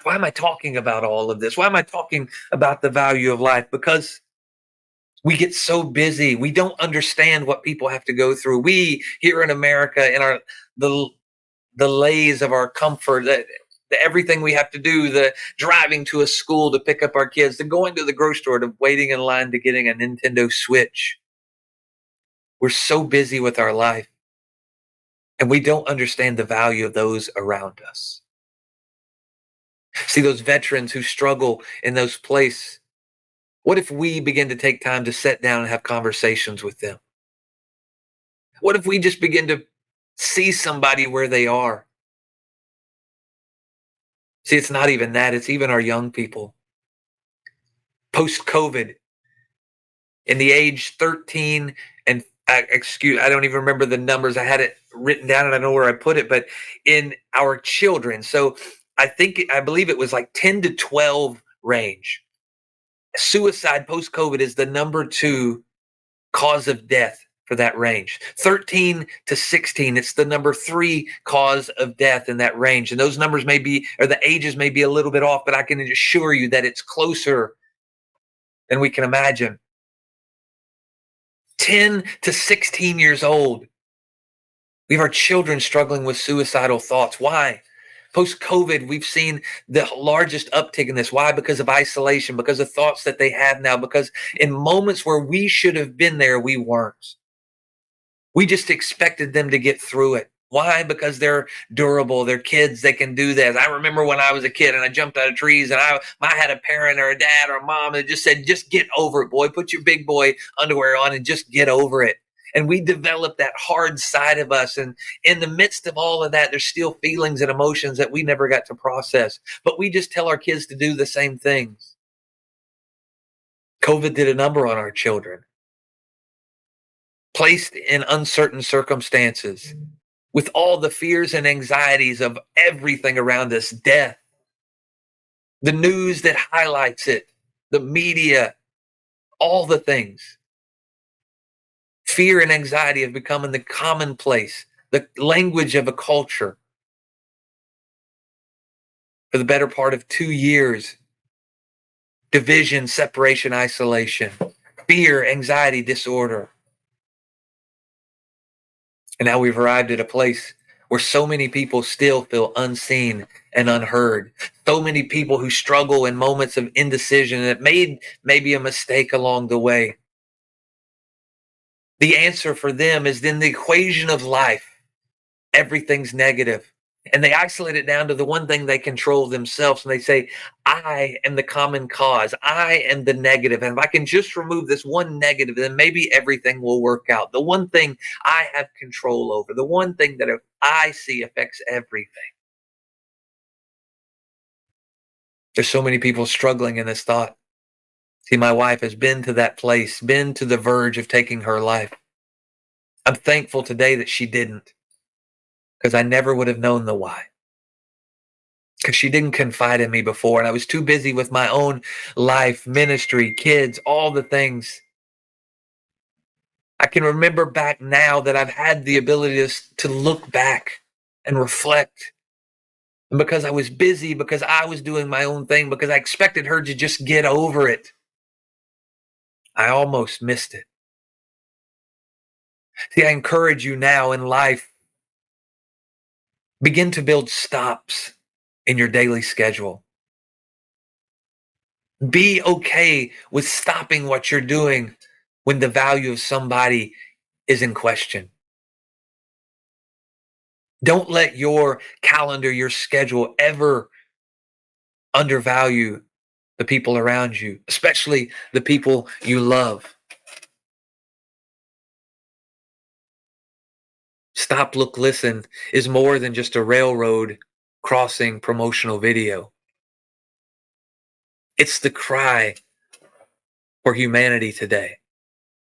Why am I talking about all of this? Why am I talking about the value of life? Because we get so busy. We don't understand what people have to go through. We here in America, in our the the lays of our comfort, the everything we have to do, the driving to a school to pick up our kids, the going to the grocery store, to waiting in line to getting a Nintendo Switch. We're so busy with our life, and we don't understand the value of those around us. See those veterans who struggle in those places. What if we begin to take time to sit down and have conversations with them? What if we just begin to see somebody where they are? See, it's not even that, it's even our young people. Post COVID, in the age 13 and I don't even remember the numbers. I had it written down and I know where I put it, but in our children. So I believe it was like 10 to 12 range. Suicide post COVID is the number two cause of death for that range. 13 to 16, it's the number three cause of death in that range. And those numbers may be, or the ages may be a little bit off, but I can assure you that it's closer than we can imagine. 10 to 16 years old. We have our children struggling with suicidal thoughts. Why? Post COVID, we've seen the largest uptick in this. Why? Because of isolation, because of thoughts that they have now, because in moments where we should have been there, we weren't. We just expected them to get through it. Why? Because they're durable. They're kids. They can do this. I remember when I was a kid and I jumped out of trees and I had a parent or a dad or a mom that just said, just get over it, boy. Put your big boy underwear on and just get over it. And we developed that hard side of us. And in the midst of all of that, there's still feelings and emotions that we never got to process. But we just tell our kids to do the same things. COVID did a number on our children. Placed in uncertain circumstances, with all the fears and anxieties of everything around us, death, the news that highlights it, the media, all the things. Fear and anxiety have become the commonplace, the language of a culture. For the better part of 2 years, division, separation, isolation, fear, anxiety, disorder. And now we've arrived at a place where so many people still feel unseen and unheard. So many people who struggle in moments of indecision that made maybe a mistake along the way. The answer for them is in the equation of life. Everything's negative. And they isolate it down to the one thing they control themselves. And they say, I am the common cause. I am the negative. And if I can just remove this one negative, then maybe everything will work out. The one thing I have control over, the one thing that if I see affects everything. There's so many people struggling in this thought. See, my wife has been to that place, been to the verge of taking her life. I'm thankful today that she didn't, because I never would have known the why. Because she didn't confide in me before, and I was too busy with my own life, ministry, kids, all the things. I can remember back now that I've had the ability to look back and reflect. And because I was busy, because I was doing my own thing, because I expected her to just get over it, I almost missed it. See, I encourage you now in life, begin to build stops in your daily schedule. Be okay with stopping what you're doing when the value of somebody is in question. Don't let your calendar, your schedule ever undervalue the people around you, especially the people you love. Stop, Look, Listen is more than just a railroad crossing promotional video. It's the cry for humanity today.